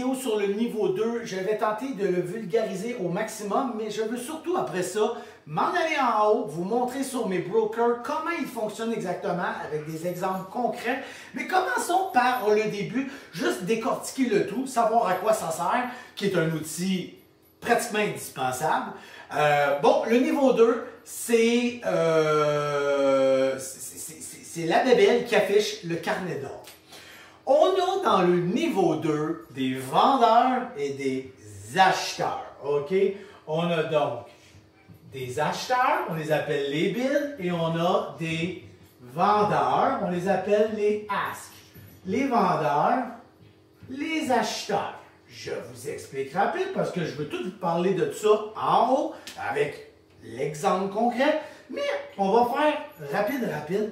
vidéo sur le niveau 2. Je vais tenter de le vulgariser au maximum, mais je veux surtout, après ça, m'en aller en haut, vous montrer sur mes brokers comment ils fonctionnent exactement avec des exemples concrets. Mais commençons par le début, juste décortiquer le tout, savoir à quoi ça sert, qui est un outil pratiquement indispensable. Bon, le niveau 2, c'est la bébelle qui affiche le carnet d'or. On a dans le niveau 2 des vendeurs et des acheteurs. OK? On a donc des acheteurs, on les appelle les bids, et on a des vendeurs, on les appelle les asks. Les vendeurs, les acheteurs. Je vous explique rapide parce que je veux tout vous parler de ça en haut avec l'exemple concret, mais on va faire rapide.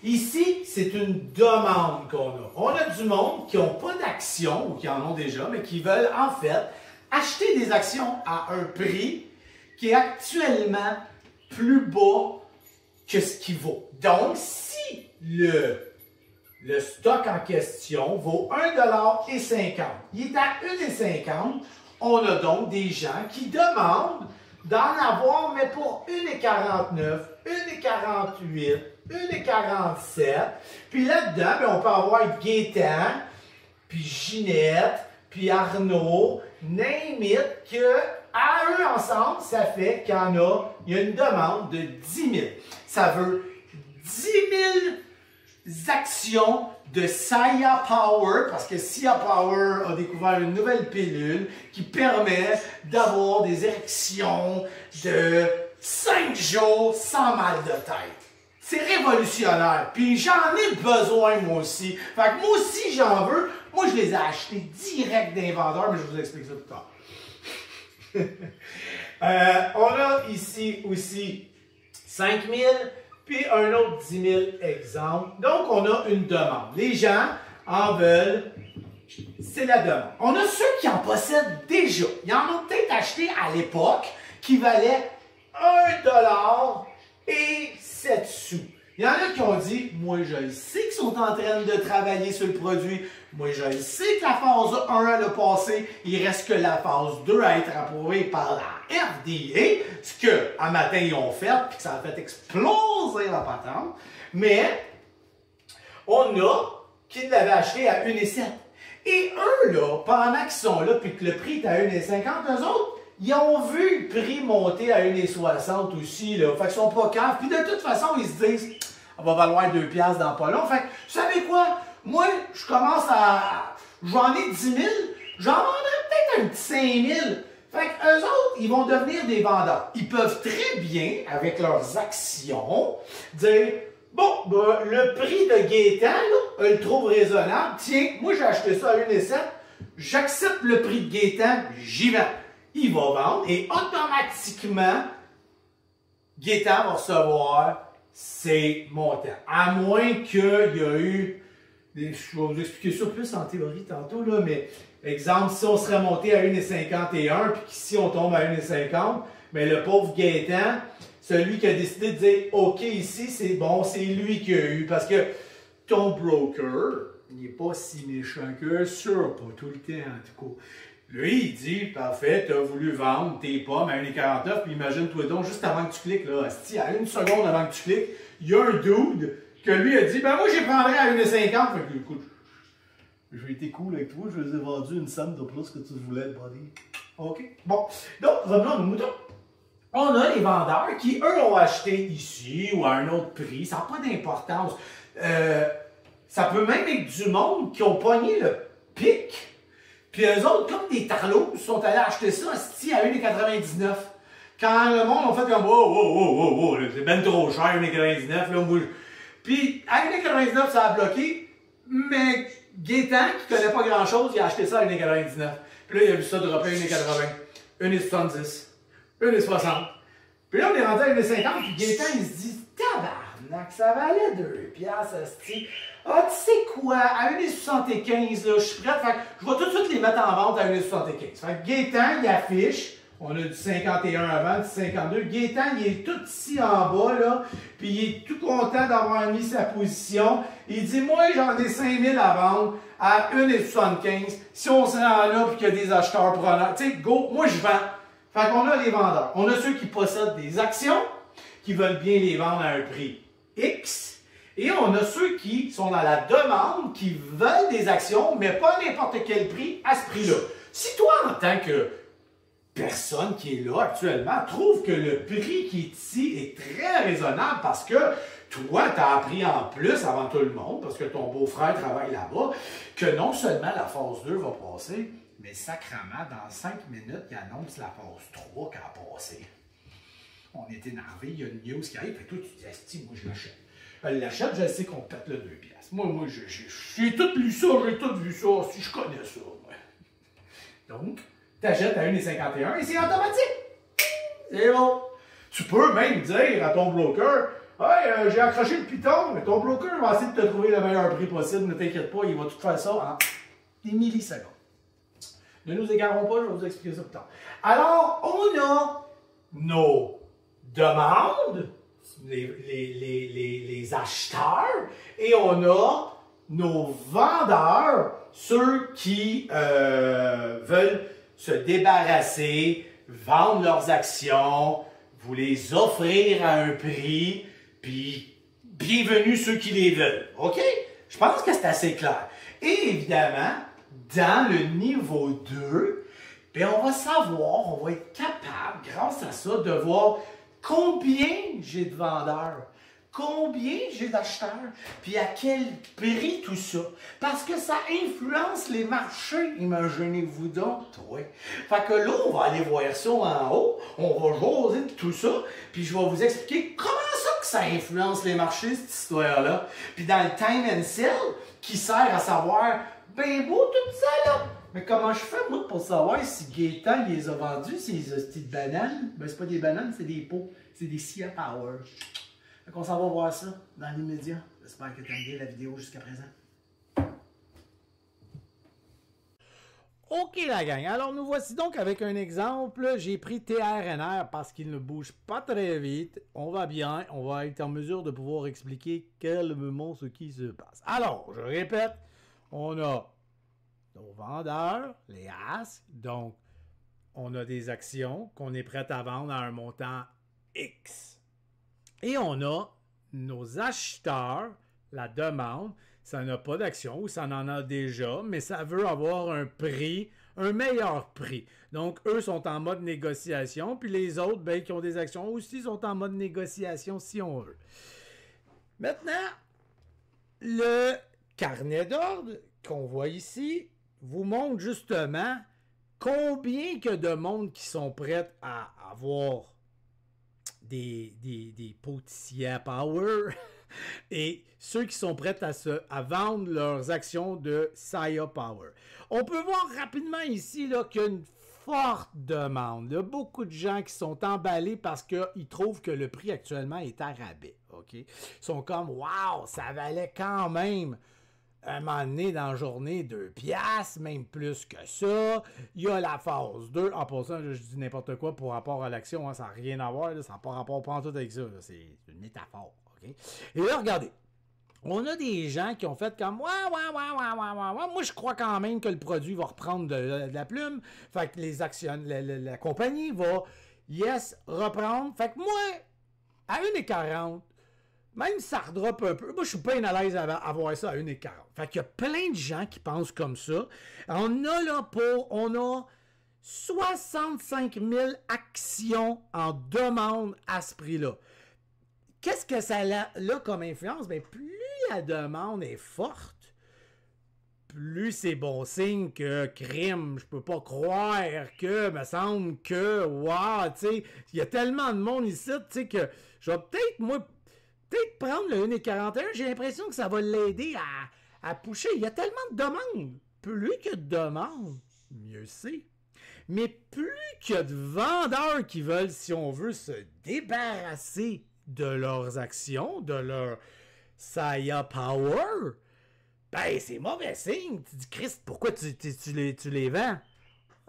Ici, c'est une demande qu'on a. On a du monde qui n'ont pas d'actions ou qui en ont déjà, mais qui veulent en fait acheter des actions à un prix qui est actuellement plus bas que ce qu'il vaut. Donc, si le stock en question vaut 1,50 $, il est à 1,50 $, on a donc des gens qui demandent d'en avoir, mais pour 1,49 $, 1,48 $, 1,47 $. Puis là-dedans, ben, on peut avoir Gaétan, puis Ginette, puis Arnaud, name it, que à eux ensemble, ça fait qu'il y a une demande de 10 000. Ça veut 10 000 actions de Sia Power, parce que Sia Power a découvert une nouvelle pilule qui permet d'avoir des érections de 5 jours sans mal de tête. C'est révolutionnaire. Puis j'en ai besoin moi aussi. Fait que moi aussi j'en veux. Moi je les ai achetés direct des vendeurs, mais je vous explique ça plus tard. On a ici aussi 5 000, puis un autre 10 000 exemples. Donc on a une demande. Les gens en veulent. C'est la demande. On a ceux qui en possèdent déjà. Ils en ont peut-être acheté à l'époque qui valaient 1 $ et 7 sous. Il y en a qui ont dit, moi je sais qu'ils sont en train de travailler sur le produit, moi je sais que la phase 1 elle a passé, il reste que la phase 2 à être approuvée par la FDA, ce que à matin ils ont fait, puis que ça a fait exploser la patente, mais on a qui l'avaient acheté à 1,7 $. Et eux, là, pendant qu'ils sont là, puis que le prix est à 1,50 $, eux autres, ils ont vu le prix monter à 1,60 $ aussi, là. Fait qu'ils sont pas caves. Puis de toute façon, ils se disent, ça va valoir 2 $ dans pas long. Fait que, vous savez quoi? Moi, je commence à... J'en ai 10 000, j'en vendrais peut-être un petit 5 000. Fait qu'eux autres, ils vont devenir des vendeurs. Ils peuvent très bien, avec leurs actions, dire, bon, ben, le prix de Gaétan, là, je le trouve raisonnable. Tiens, moi, j'ai acheté ça à 1,7 $. J'accepte le prix de Gaétan, j'y vais. Il va vendre et automatiquement, Gaétan va recevoir ses montants. À moins qu'il y a eu, je vais vous expliquer ça plus en théorie tantôt, là, mais exemple, si on serait monté à 1,51 $, puis qu'ici on tombe à 1,50 $, mais le pauvre Gaétan, celui qui a décidé de dire, OK, ici c'est bon, c'est lui qui a eu, parce que ton broker, il n'est pas si méchant que ça, pas tout le temps en tout cas. Lui, il dit, parfait, tu as voulu vendre tes pommes à 1,49 $, puis imagine-toi donc, juste avant que tu cliques, là, à 1 seconde avant que tu cliques, il y a un dude que lui a dit, ben moi, je les prendrais à 1,50 $. Fait que, écoute, j'ai été cool avec toi, je les ai vendus une somme de plus que tu voulais, buddy. OK? Bon, donc, revenons à nos moutons. On a les vendeurs qui, eux, ont acheté ici ou à un autre prix, ça n'a pas d'importance. Ça peut même être du monde qui ont pogné le pic. Puis eux autres, comme des tarlots, sont allés acheter ça à 1,99 $. Quand le monde a fait comme wow, c'est ben trop cher, 1,99 $, là, moi. Puis à 1,99 $, ça a bloqué, mais Gaétan, qui ne connaît pas grand-chose, il a acheté ça à 1,99 $. Puis là, il a vu ça dropper à 1,80 $, 1,70 $, 1,60 $. Puis là, on est rendu à 1,50 $, puis Gaétan, il se dit, tabarnak, ça valait 2 $, asti. Ah, tu sais quoi, à 1,75 $, là, je suis prêt, fait que je vais tout de suite les mettre en vente à 1,75 $. Fait que Gaétan, il affiche On a du 51 avant, du 52. Gaétan, il est tout ici en bas, là, puis il est tout content d'avoir mis sa position. Il dit, moi, j'en ai 5000 à vendre à 1,75. Si on se rend là, puis qu'il y a des acheteurs preneurs, tu sais, go, moi, je vends. Fait qu'on a les vendeurs. On a ceux qui possèdent des actions, qui veulent bien les vendre à un prix X. Et on a ceux qui sont dans la demande, qui veulent des actions, mais pas à n'importe quel prix à ce prix-là. Si toi, en tant que personne qui est là actuellement trouve que le prix qui est ici est très raisonnable parce que toi, tu as appris en plus avant tout le monde, parce que ton beau-frère travaille là-bas, que non seulement la phase 2 va passer, mais sacrément, dans 5 minutes, il annonce la phase 3 qui a passé. On est énervé, il y a une news qui arrive, et toi, tu dis, asti, moi, je l'achète. Elle l'achète, je sais qu'on pète le 2 piastres. Moi, j'ai tout lu ça, j'ai tout vu ça, si je connais ça. Moi. Donc, tu achètes à 1,51 et c'est automatique. C'est bon. Tu peux même dire à ton broker, hey, j'ai accroché le piton, mais ton broker va essayer de te trouver le meilleur prix possible, ne t'inquiète pas, il va tout faire ça en des millisecondes. Ne nous égarons pas, je vais vous expliquer ça plus tard. Alors, on a nos demandes, les acheteurs, et on a nos vendeurs, ceux qui veulent se débarrasser, vendre leurs actions, vous les offrir à un prix, puis bienvenue ceux qui les veulent. OK? Je pense que c'est assez clair. Et évidemment, dans le niveau 2, bien, on va savoir, on va être capable, grâce à ça, de voir combien j'ai de vendeurs, combien j'ai d'acheteurs, puis à quel prix tout ça. Parce que ça influence les marchés, imaginez-vous donc, oui. Fait que là, on va aller voir ça en haut, on va jaser de tout ça, puis je vais vous expliquer comment ça que ça influence les marchés, cette histoire-là. Puis dans le time and sell, qui sert à savoir, ben beau tout ça là. Mais comment je fais, moi, pour savoir si Gaétan il les a vendus, ces petites bananes? Ben, c'est pas des bananes, c'est des pots. C'est des Sia Power. Fait qu'on s'en va voir ça dans l'immédiat. J'espère que tu aimes bien la vidéo jusqu'à présent. OK, la gang. Alors, nous voici donc avec un exemple. J'ai pris TRNR parce qu'il ne bouge pas très vite. On va bien. On va être en mesure de pouvoir expliquer calmement ce qui se passe. Alors, je répète, on a nos vendeurs, les As. Donc, on a des actions qu'on est prêt à vendre à un montant X. Et on a nos acheteurs, la demande. Ça n'a pas d'action ou ça en a déjà, mais ça veut avoir un prix, un meilleur prix. Donc, eux sont en mode négociation, puis les autres, ben, qui ont des actions aussi, sont en mode négociation si on veut. Maintenant, le carnet d'ordre qu'on voit ici vous montre justement combien que de monde qui sont prêts à avoir des potiers power et ceux qui sont prêts à vendre leurs actions de Sia Power. On peut voir rapidement ici qu'il y a une forte demande. Il y a beaucoup de gens qui sont emballés parce qu'ils trouvent que le prix actuellement est à rabais. Okay? Ils sont comme « Wow, ça valait quand même » un moment donné dans la journée 2 piastres, même plus que ça. Il y a la phase 2. En passant, je dis n'importe quoi pour rapport à l'action, hein, ça n'a rien à voir, là, ça n'a pas rapport pas en tout avec ça. C'est une métaphore. Okay? Et là, regardez. On a des gens qui ont fait comme ouais, moi je crois quand même que le produit va reprendre de la plume. Fait que les actions, la compagnie va reprendre. Fait que moi, à 1,40, même si ça redroppe un peu, moi je suis pas à l'aise à voir ça à 1,40. Fait qu'il y a plein de gens qui pensent comme ça. On a 65 000 actions en demande à ce prix-là. Qu'est-ce que ça a comme influence? Bien, plus la demande est forte, plus c'est bon signe que crime. Je peux pas croire que, me semble que, wow, tu sais, il y a tellement de monde ici, tu sais, que je vais peut-être prendre le 1,41. J'ai l'impression que ça va l'aider à pusher. Il y a tellement de demandes. Plus que de demandes, mieux c'est. Mais plus qu'il y a de vendeurs qui veulent, si on veut, se débarrasser de leurs actions, de leur Sia Power, ben c'est mauvais signe. Tu dis, Christ, pourquoi tu les vends?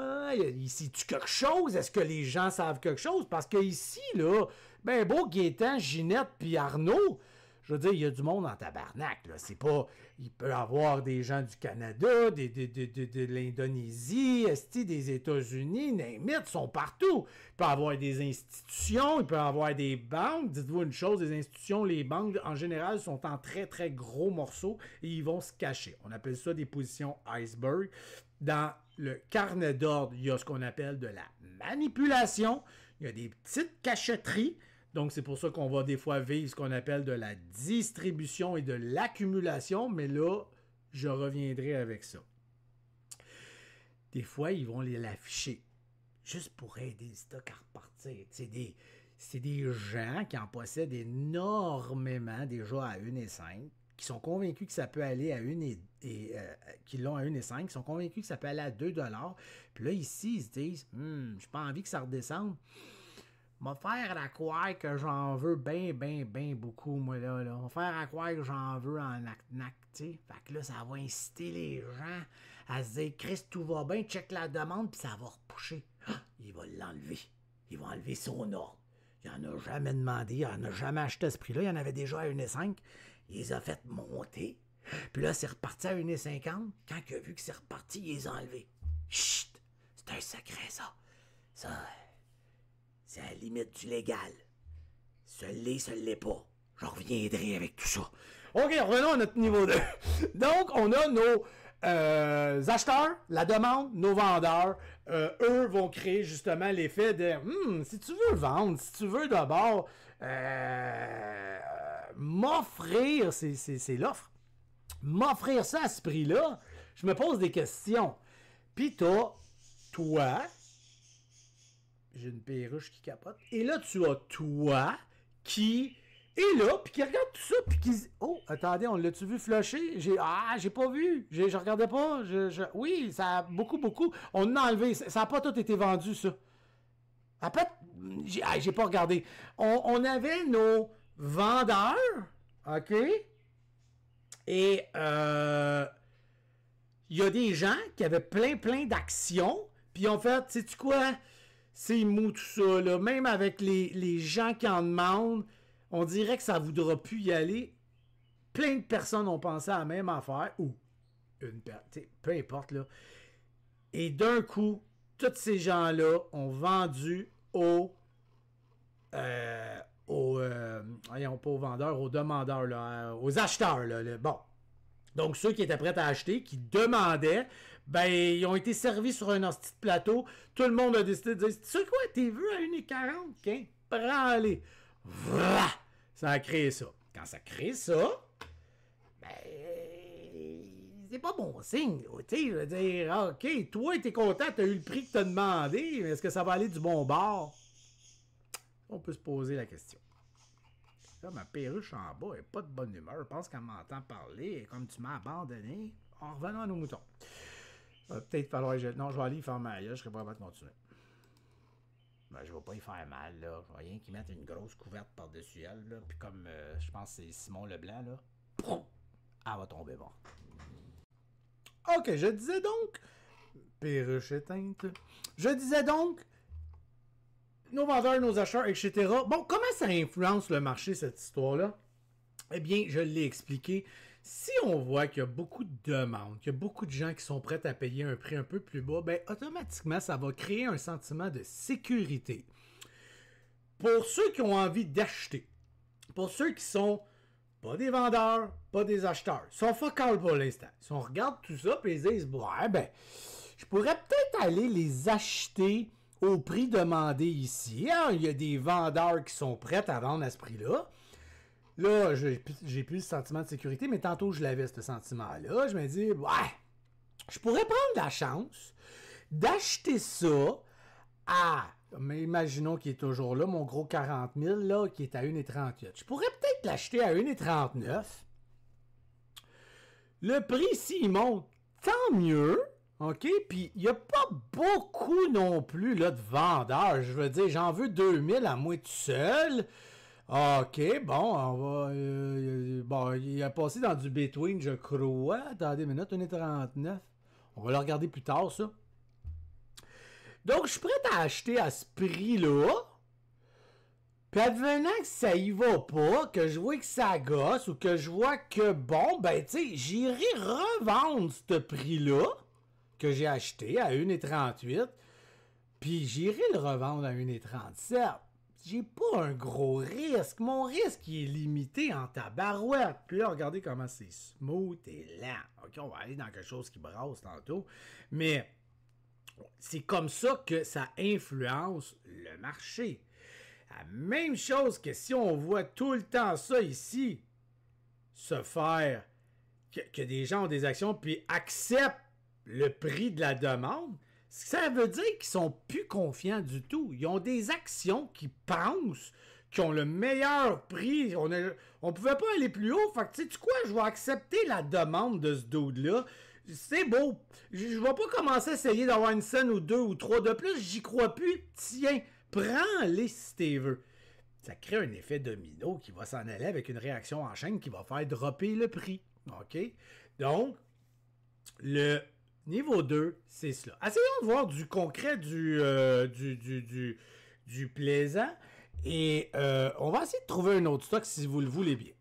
Ah, ici-tu quelque chose? Est-ce que les gens savent quelque chose? Parce que ici, là, ben beau Gaétan, Ginette puis Arnaud, je veux dire, il y a du monde en tabarnak, là. C'est pas... Il peut y avoir des gens du Canada, de l'Indonésie, des États-Unis, ils sont partout. Il peut y avoir des institutions, il peut y avoir des banques. Dites-vous une chose, les institutions, les banques, en général, sont en très, très gros morceaux et ils vont se cacher. On appelle ça des positions iceberg. Dans le carnet d'ordre, il y a ce qu'on appelle de la manipulation. Il y a des petites cachotteries. Donc, c'est pour ça qu'on va des fois vivre ce qu'on appelle de la distribution et de l'accumulation. Mais là, je reviendrai avec ça. Des fois, ils vont l'afficher juste pour aider le stock à repartir. C'est des gens qui en possèdent énormément déjà à 1,5, qui sont convaincus que ça peut aller à 1 qui l'ont à 1,5, qui sont convaincus que ça peut aller à 2 $. Puis là, ici, ils se disent, j'ai pas envie que ça redescende. M'a faire à croire que j'en veux bien beaucoup, moi, là. M'a faire à croire que j'en veux en nac, tu sais. Fait que là, ça va inciter les gens à se dire, Chris, tout va bien, check la demande, puis ça va repousser. Il va l'enlever. Il va enlever son ordre. Il n'en a jamais demandé, il n'en a jamais acheté à ce prix-là. Il y en avait déjà à 1,5. Il les a fait monter. Puis là, c'est reparti à 1,50. Quand il a vu que c'est reparti, il les a enlevés. Chut! C'est un secret, ça. Ça... C'est à la limite du légal. Se l'est pas. Je reviendrai avec tout ça. OK, revenons à notre niveau 2. Donc, on a nos acheteurs, la demande, nos vendeurs. Eux vont créer justement l'effet de si tu veux vendre, si tu veux d'abord m'offrir, c'est l'offre, m'offrir ça à ce prix-là, je me pose des questions. Puis toi, j'ai une perruche qui capote. Et là, tu as toi qui est là, puis qui regarde tout ça, puis qui dit, oh, attendez, on l'a-tu vu flusher? J'ai pas vu. Je regardais pas. Oui, ça a beaucoup. On a enlevé. Ça n'a pas tout été vendu, ça. J'ai pas regardé. On avait nos vendeurs, OK? Et il y a des gens qui avaient plein d'actions, puis ils ont fait, sais-tu quoi? C'est mou tout ça, là. Même avec les gens qui en demandent, on dirait que ça ne voudra plus y aller. Plein de personnes ont pensé à la même affaire, ou peu importe, là. Et d'un coup, tous ces gens-là ont vendu pas aux vendeurs, aux demandeurs, là, aux acheteurs, là. Bon. Donc, ceux qui étaient prêts à acheter, qui demandaient, ben, ils ont été servis sur un hostie de plateau. Tout le monde a décidé de dire, tu sais quoi, t'es vu à 1,40? OK, prends-les. Voilà! Ça a créé ça. Quand ça crée ça, ben, c'est pas bon signe. Tu sais, je veux dire, OK, toi, t'es content, t'as eu le prix que t'as demandé, mais est-ce que ça va aller du bon bord? On peut se poser la question. Là, ma perruche en bas n'est pas de bonne humeur. Je pense qu'elle m'entend parler. Et comme tu m'as abandonné, en revenant à nos moutons. Peut-être falloir que non, je vais aller y faire mal. Je serai pas capable de continuer. Ben, je vais pas y faire mal, là. Je vais rien qu'ils mettent une grosse couverte par-dessus elle, là. Puis comme, je pense que c'est Simon Leblanc, là. Poum! Elle va tomber morte. OK, je disais donc... Perruche éteinte. Je disais donc... Nos vendeurs, nos acheteurs, etc. Bon, comment ça influence le marché, cette histoire-là? Eh bien, je l'ai expliqué. Si on voit qu'il y a beaucoup de demandes, qu'il y a beaucoup de gens qui sont prêts à payer un prix un peu plus bas, ben automatiquement, ça va créer un sentiment de sécurité. Pour ceux qui ont envie d'acheter, pour ceux qui sont pas des vendeurs, pas des acheteurs, ils sont fuck all pour l'instant. Si on regarde tout ça, puis ils disent, ouais, ben, je pourrais peut-être aller les acheter au prix demandé ici. Il y a des vendeurs qui sont prêts à vendre à ce prix-là. Là, j'ai plus le sentiment de sécurité, mais tantôt, je l'avais, ce sentiment-là. Je me dis, ouais, je pourrais prendre la chance d'acheter ça à, mais imaginons qu'il est toujours là, mon gros 40 000, là, qui est à 1,38. Je pourrais peut-être l'acheter à 1,39. Le prix, s'il monte, tant mieux. OK? Puis, il n'y a pas beaucoup non plus là, de vendeurs. Je veux dire, j'en veux 2000 à moi tout seul. OK, bon, on va... bon, il a passé dans du between, je crois. Attendez une minute, 1,39. On va le regarder plus tard, ça. Donc, je suis prêt à acheter à ce prix-là. Puis advenant que ça y va pas, que je vois que ça gosse, ou que je vois que bon, ben tu sais, j'irai revendre ce prix-là que j'ai acheté à 1,38, puis j'irai le revendre à 1,37. J'ai pas un gros risque. Mon risque, il est limité en tabarouette. Puis là, regardez comment c'est smooth et lent. OK, on va aller dans quelque chose qui brasse tantôt. Mais c'est comme ça que ça influence le marché. La même chose que si on voit tout le temps ça ici se faire, que des gens ont des actions puis acceptent le prix de la demande, ça veut dire qu'ils sont plus confiants du tout. Ils ont des actions qui pensent qu'ils ont le meilleur prix. On pouvait pas aller plus haut. Fait que tu sais quoi, je vais accepter la demande de ce dude-là. C'est beau. Je vais pas commencer à essayer d'avoir une scène ou deux ou trois de plus. J'y crois plus. Tiens, prends-les si tu veux. Ça crée un effet domino qui va s'en aller avec une réaction en chaîne qui va faire dropper le prix. OK? Donc, le niveau 2, c'est cela. Essayons de voir du concret, du plaisant. Et on va essayer de trouver un autre stock si vous le voulez bien.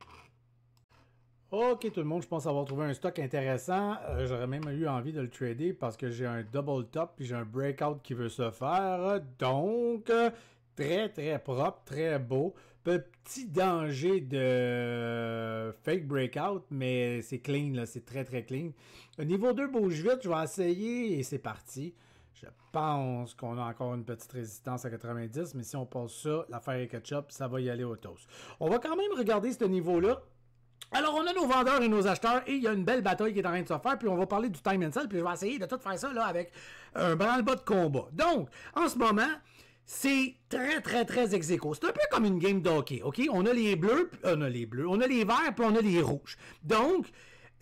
Ok tout le monde, je pense avoir trouvé un stock intéressant. J'aurais même eu envie de le trader parce que j'ai un double top puis j'ai un breakout qui veut se faire. Donc, très très propre, très beau. Petit danger de fake breakout, mais c'est clean, là, c'est très très clean. Niveau 2 bouge vite, je vais essayer et c'est parti. Je pense qu'on a encore une petite résistance à 90, mais si on passe ça, l'affaire est ketchup, ça va y aller au toast. On va quand même regarder ce niveau-là. Alors, on a nos vendeurs et nos acheteurs et il y a une belle bataille qui est en train de se faire. Puis on va parler du time and sell. Puis je vais essayer de tout faire ça là avec un branle-bas de combat. Donc, en ce moment, c'est très, très, très ex-aequo. C'est un peu comme une game d'hockey, OK? On a les bleus, on a les verts, puis on a les rouges. Donc,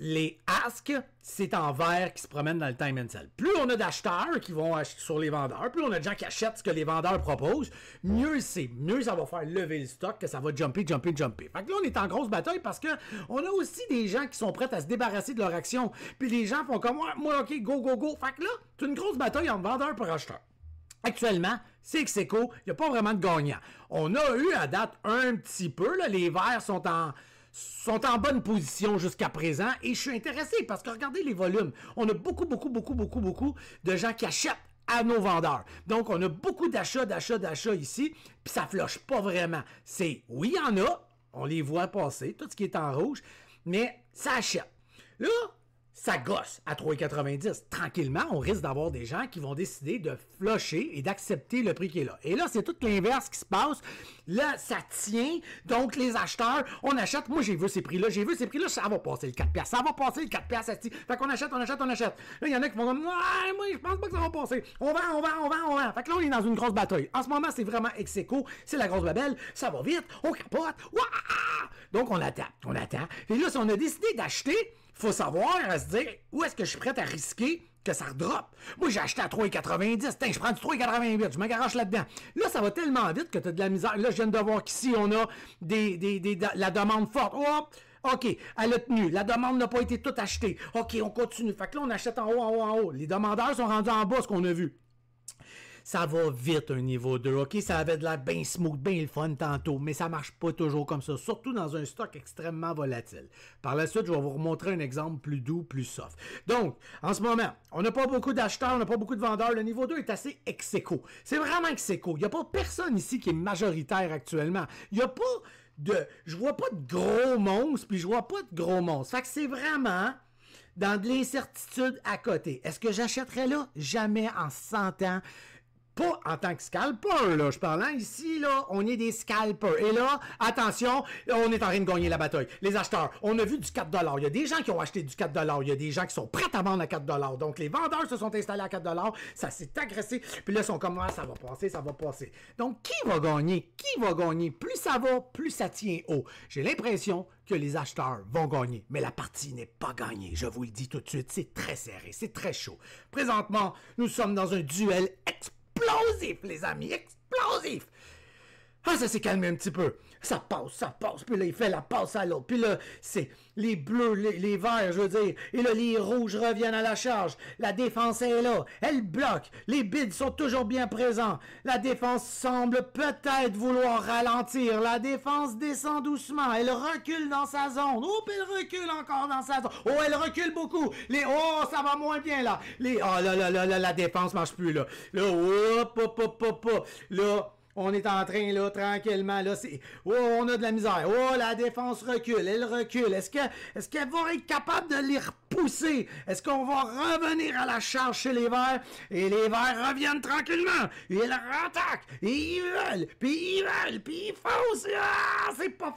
les asks, c'est en vert qui se promènent dans le time and sell. Plus on a d'acheteurs qui vont acheter sur les vendeurs, plus on a de gens qui achètent ce que les vendeurs proposent, mieux c'est. Mieux ça va faire lever le stock, que ça va jumper. Fait que là, on est en grosse bataille parce que on a aussi des gens qui sont prêts à se débarrasser de leur action. Puis les gens font comme, moi, OK, go. Fait que là, c'est une grosse bataille entre vendeurs et acheteurs. Actuellement, c'est ex-aequo, il n'y a pas vraiment de gagnant. On a eu à date un petit peu, là, les verts sont en bonne position jusqu'à présent et je suis intéressé parce que regardez les volumes. On a beaucoup de gens qui achètent à nos vendeurs. Donc, on a beaucoup d'achats ici, puis ça floche pas vraiment. Oui, il y en a, on les voit passer, tout ce qui est en rouge, mais ça achète. Là, ça gosse à 3,90. Tranquillement, on risque d'avoir des gens qui vont décider de flusher et d'accepter le prix qui est là. Et là, c'est tout l'inverse qui se passe. Là, ça tient. Donc, les acheteurs, on achète. Moi, j'ai vu ces prix-là. Ça va passer le 4$. Ça va passer le 4$. Ça tient. Fait qu'on achète. Là, il y en a qui vont dire, ouais, moi, je pense pas que ça va passer. On vend. Fait que là, on est dans une grosse bataille. En ce moment, c'est vraiment ex-aequo. C'est la grosse babelle. Ça va vite. On capote. Ouah! Donc, on attend. Et là, si on a décidé d'acheter, faut savoir à se dire où est-ce que je suis prêt à risquer que ça redroppe. Moi, j'ai acheté à 3,90. Tiens, je prends du 3,88. Je me garoche là-dedans. Là, ça va tellement vite que tu as de la misère. Là, je viens de voir qu'ici, on a la demande forte. Hop! OK, elle a tenu. La demande n'a pas été toute achetée. OK, on continue. Fait que là, on achète en haut. Les demandeurs sont rendus en bas, ce qu'on a vu. Ça va vite un niveau 2, OK? Ça avait de l'air bien smooth, bien le fun tantôt, mais ça marche pas toujours comme ça, surtout dans un stock extrêmement volatile. Par la suite, je vais vous remontrer un exemple plus doux, plus soft. Donc, en ce moment, on n'a pas beaucoup d'acheteurs, on n'a pas beaucoup de vendeurs. Le niveau 2 est assez ex-aequo. C'est vraiment ex-aequo. Il n'y a pas personne ici qui est majoritaire actuellement. Il n'y a pas je vois pas de gros monstres, puis je vois pas de gros monstres. Fait que c'est vraiment dans de l'incertitude à côté. Est-ce que j'achèterais là? Jamais en 100 ans. Pas en tant que scalper, là, je parle. Ici, là, on est des scalpers. Et là, attention, on est en train de gagner la bataille. Les acheteurs, on a vu du 4$. Il y a des gens qui ont acheté du 4$. Il y a des gens qui sont prêts à vendre à 4$. Donc, les vendeurs se sont installés à 4$. Ça s'est agressé. Puis là, ils sont comme, ça va passer. Donc, qui va gagner? Plus ça va, plus ça tient haut. J'ai l'impression que les acheteurs vont gagner. Mais la partie n'est pas gagnée. Je vous le dis tout de suite. C'est très serré. C'est très chaud. Présentement, nous sommes dans un duel explosif, les amis, explosif. Ah, ça s'est calmé un petit peu. Ça passe. Puis là, il fait la passe à l'autre. Puis là, c'est les bleus, les verts, je veux dire. Et là, les rouges reviennent à la charge. La défense est là. Elle bloque. Les bids sont toujours bien présents. La défense semble peut-être vouloir ralentir. La défense descend doucement. Elle recule dans sa zone. Oh, puis elle recule encore dans sa zone. Oh, elle recule beaucoup. Oh, ça va moins bien, là. Oh, là, la défense marche plus, là. Là, hop. Là... On est en train, là, tranquillement, là, oh, on a de la misère. Oh, la défense recule, elle recule. Est-ce qu'elle va être capable de les repousser? Est-ce qu'on va revenir à la charge chez les Verts? Et les Verts reviennent tranquillement. Ils rattaquent. Et puis ils foncent. Ah, c'est pas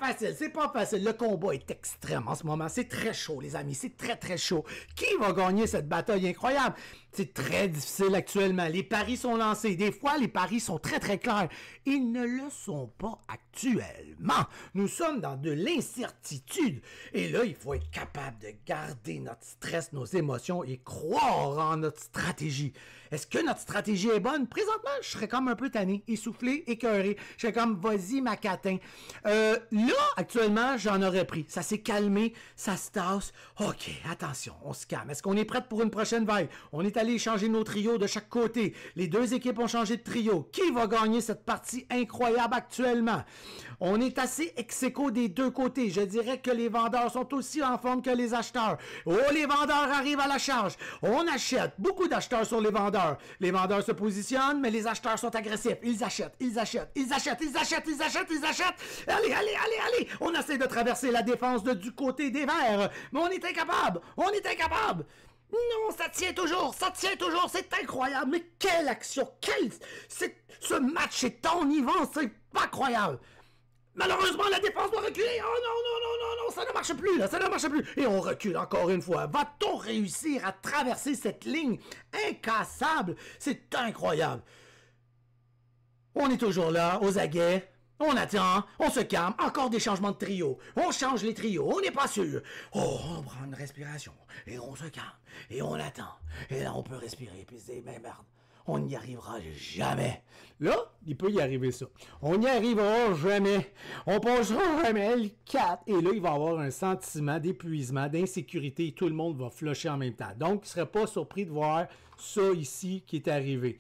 facile. Le combat est extrême en ce moment. C'est très chaud, les amis. C'est très, très chaud. Qui va gagner cette bataille incroyable? C'est très difficile actuellement. Les paris sont lancés. Des fois, les paris sont très, très clairs. Ils ne le sont pas actuellement. Nous sommes dans de l'incertitude. Et là, il faut être capable de garder notre stress, nos émotions et croire en notre stratégie. Est-ce que notre stratégie est bonne? Présentement, je serais comme un peu tanné, essoufflé, écœuré. Je serais comme, vas-y, ma catin. Là, actuellement, j'en aurais pris. Ça s'est calmé, ça se tasse. OK, attention, on se calme. Est-ce qu'on est prêt pour une prochaine vague? On est allé changer nos trios de chaque côté. Les deux équipes ont changé de trio. Qui va gagner cette partie incroyable actuellement? On est assez ex-aequo des deux côtés. Je dirais que les vendeurs sont aussi en forme que les acheteurs. Oh, les vendeurs arrivent à la charge. On achète. Beaucoup d'acheteurs sur les vendeurs. Les vendeurs se positionnent, mais les acheteurs sont agressifs. Ils achètent. Allez. On essaie de traverser la défense du côté des Verts. Mais on est incapable. Non, ça tient toujours, c'est incroyable. Mais quelle action, ce match est enivrant, c'est pas croyable. Malheureusement, la défense va reculer. Oh non, ça ne marche plus. Et on recule encore une fois. Va-t-on réussir à traverser cette ligne incassable? C'est incroyable. On est toujours là, aux aguets. On attend, on se calme, encore des changements de trio. On change les trios, on n'est pas sûr. Oh, on prend une respiration, et on se calme, et on attend. Et là, on peut respirer, puis se dire, mais merde, on n'y arrivera jamais. Là, il peut y arriver ça. On n'y arrivera jamais. On passera jamais le 4. Et là, il va y avoir un sentiment d'épuisement, d'insécurité, et tout le monde va flusher en même temps. Donc, il ne serait pas surpris de voir ça ici qui est arrivé.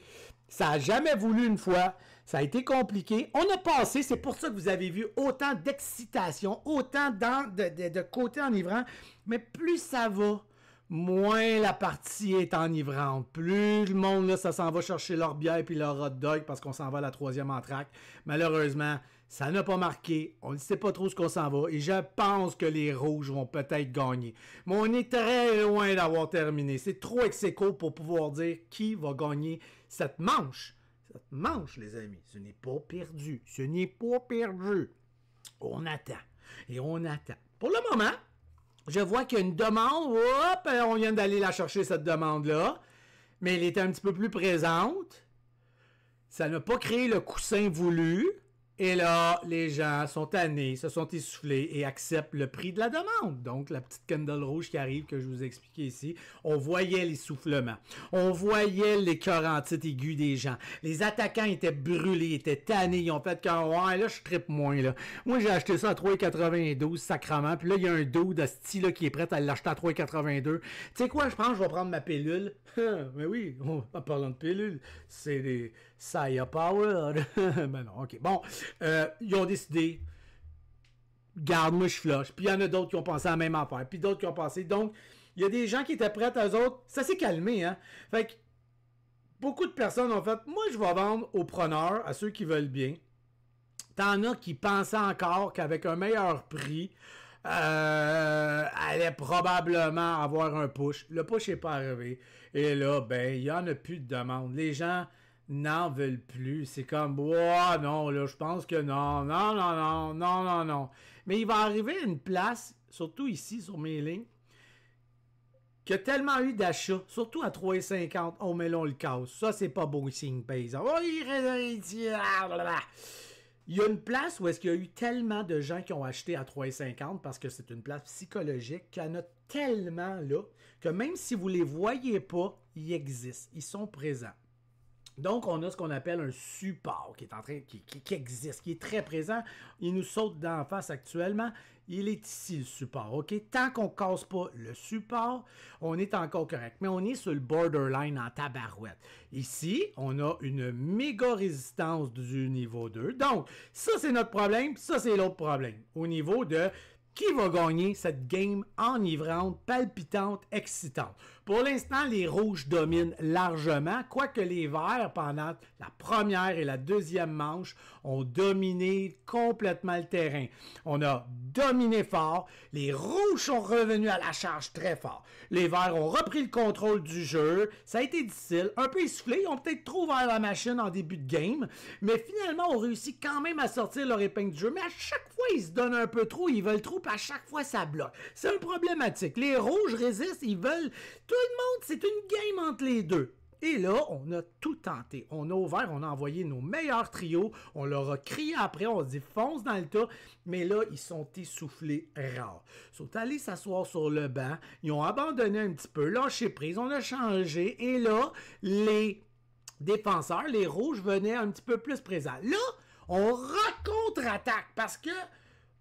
Ça n'a jamais voulu une fois. Ça a été compliqué. On a passé, c'est pour ça que vous avez vu autant d'excitation, autant de côté enivrant. Mais plus ça va, moins la partie est enivrante. Plus le monde, là, ça s'en va chercher leur bière puis leur hot dog parce qu'on s'en va à la troisième entracte. Malheureusement, ça n'a pas marqué. On ne sait pas trop ce qu'on s'en va. Et je pense que les rouges vont peut-être gagner. Mais on est très loin d'avoir terminé. C'est trop ex-aequo pour pouvoir dire qui va gagner cette manche. Cette manche, les amis, ce n'est pas perdu. On attend. Et on attend. Pour le moment, je vois qu'il y a une demande. Hop, on vient d'aller la chercher, cette demande-là. Mais elle était un petit peu plus présente. Ça n'a pas créé le coussin voulu. Et là, les gens sont tannés, se sont essoufflés et acceptent le prix de la demande. Donc, la petite candle rouge qui arrive, que je vous ai expliqué ici, on voyait l'essoufflement. On voyait les cœurs en titre aigus des gens. Les attaquants étaient brûlés, étaient tannés. Ils ont fait comme, ouais, là, je trippe moins, là. Moi, j'ai acheté ça à 3,92, sacrement. Puis là, il y a un dude de style qui est prêt à l'acheter à 3,82. Tu sais quoi, je pense que je vais prendre ma pilule. Mais oui, en parlant de pilule, c'est des Saya Power. Ben non, ok. Bon, ils ont décidé, garde, moi je flush. Puis il y en a d'autres qui ont pensé à la même affaire. Puis d'autres qui ont pensé. Donc, il y a des gens qui étaient prêts, eux autres. Ça s'est calmé, hein. Fait que beaucoup de personnes ont fait, moi je vais vendre aux preneurs, à ceux qui veulent bien. T'en as qui pensaient encore qu'avec un meilleur prix, allait probablement avoir un push. Le push n'est pas arrivé. Et là, ben, il n'y en a plus de demande. Les gens n'en veulent plus. C'est comme, oh, non, là, je pense que non. Mais il va arriver une place, surtout ici, sur mes lignes, qu'il y a tellement eu d'achats, surtout à 3,50. Oh, mais là, on le casse. Ça, c'est pas beau signe paysan. Oh, il y a une place où est-ce qu'il y a eu tellement de gens qui ont acheté à 3,50 parce que c'est une place psychologique qu'il y en a tellement là que même si vous ne les voyez pas, ils existent. Ils sont présents. Donc, on a ce qu'on appelle un support qui est en train, qui existe, qui est très présent. Il nous saute d'en face actuellement. Il est ici, le support, OK? Tant qu'on ne casse pas le support, on est encore correct. Mais on est sur le borderline en tabarouette. Ici, on a une méga résistance du niveau 2. Donc, ça, c'est notre problème. Ça, c'est l'autre problème. Au niveau de qui va gagner cette game enivrante, palpitante, excitante. Pour l'instant, les rouges dominent largement, quoique les verts, pendant la première et la deuxième manche, ont dominé complètement le terrain. On a dominé fort, les rouges sont revenus à la charge très fort. Les verts ont repris le contrôle du jeu, ça a été difficile, un peu essoufflé, ils ont peut-être trop ouvert la machine en début de game, mais finalement, on réussit quand même à sortir leur épingle du jeu, mais à chaque fois, ils se donnent un peu trop, ils veulent trop, puis à chaque fois, ça bloque. C'est un problématique. Les rouges résistent, ils veulent... Tout le monde, c'est une game entre les deux. Et là, on a tout tenté. On a ouvert, on a envoyé nos meilleurs trios, on leur a crié après, on se dit fonce dans le tas, mais là, ils sont essoufflés rares. Ils sont allés s'asseoir sur le banc, ils ont abandonné un petit peu, lâché prise, on a changé, et là, les défenseurs, les rouges, venaient un petit peu plus présents. Là, on contre-attaque parce que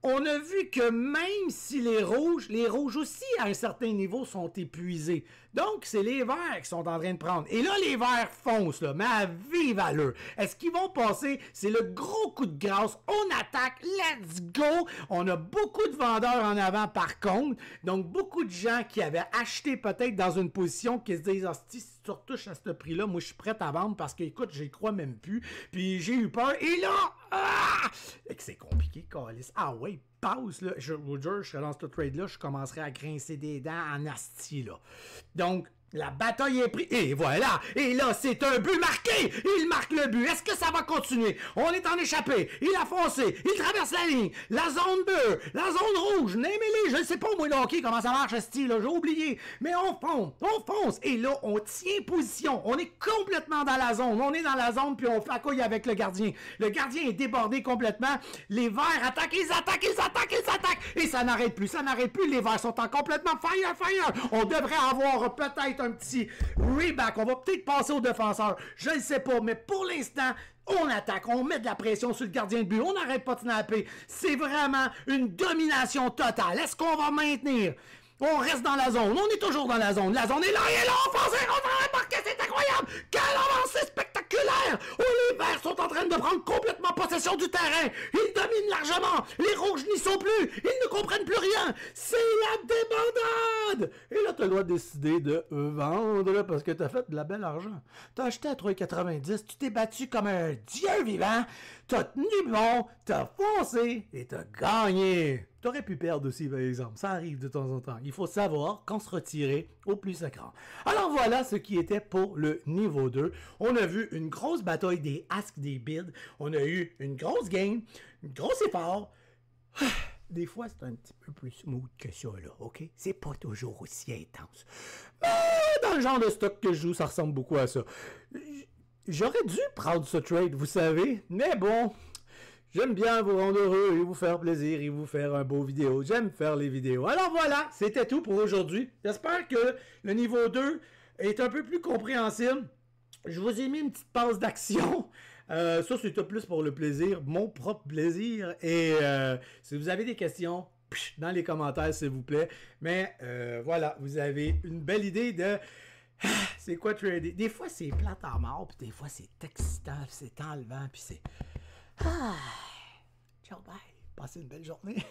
on a vu que même si les rouges aussi, à un certain niveau, sont épuisés. Donc, c'est les verts qui sont en train de prendre. Et là, les verts foncent, là, mais à vive allure. Est-ce qu'ils vont passer? C'est le gros coup de grâce. On attaque. Let's go! On a beaucoup de vendeurs en avant, par contre. Donc, beaucoup de gens qui avaient acheté peut-être dans une position qui se disent, hostie, si tu retouches à ce prix-là, moi, je suis prêt à vendre parce que, écoute, j'y crois même plus. Puis, j'ai eu peur. Et là, et que c'est compliqué, Calis. Ah ouais, passe, là. Je vous jure, je serais dans ce trade-là, je commencerais à grincer des dents en asti, là. Donc, la bataille est prise. Et voilà. Et là, c'est un but marqué. Il marque le but. Est-ce que ça va continuer? On est en échappé. Il a foncé. Il traverse la ligne. La zone bleue. La zone rouge. N'aimez-les. Je ne sais pas, moi, le hockey, comment ça marche, ce là. J'ai oublié. Mais on fonce. On fonce. Et là, on tient position. On est complètement dans la zone. On est dans la zone, puis on facouille avec le gardien. Le gardien est débordé complètement. Les verts attaquent. Ils attaquent. Ils attaquent. Ils attaquent. Et ça n'arrête plus. Ça n'arrête plus. Les verts sont en complètement fire. On devrait avoir peut-être un petit reback. On va peut-être passer aux défenseurs. Je ne sais pas, mais pour l'instant, on attaque, on met de la pression sur le gardien de but, on n'arrête pas de snapper. C'est vraiment une domination totale. Est-ce qu'on va maintenir? On reste dans la zone. On est toujours dans la zone. La zone est là, et là, on fonce, on va marquer, c'est incroyable! Quelle avancée spectaculaire! Oh, les verts sont en train de prendre complètement possession du terrain. Ils dominent largement. Les rouges n'y sont plus. Ils ne comprennent plus rien. C'est la débandade! Et là, tu as le droit de décider de vendre parce que tu as fait de la belle argent. Tu as acheté à 3,90. Tu t'es battu comme un dieu vivant. Tu as tenu bon. Tu as foncé et tu as gagné. Tu aurais pu perdre aussi, par exemple. Ça arrive de temps en temps. Il faut savoir quand se retirer au plus sacrant. Alors voilà ce qui était pour le niveau 2. On a vu une grosse bataille des asks, des bids. On a eu une grosse game, un gros effort. Des fois, c'est un petit peu plus smooth que ça, là, OK? C'est pas toujours aussi intense. Mais dans le genre de stock que je joue, ça ressemble beaucoup à ça. J'aurais dû prendre ce trade, vous savez, mais bon... J'aime bien vous rendre heureux et vous faire plaisir et vous faire un beau vidéo. J'aime faire les vidéos. Alors voilà, c'était tout pour aujourd'hui. J'espère que le niveau 2 est un peu plus compréhensible. Je vous ai mis une petite passe d'action. Ça, c'était plus pour le plaisir, mon propre plaisir. Et si vous avez des questions, dans les commentaires, s'il vous plaît. Mais voilà, vous avez une belle idée de... c'est quoi trader? Des fois, c'est plate à mort, puis des fois, c'est excitant, c'est enlevant, puis c'est... Ah, ciao, bye. Passez une belle journée.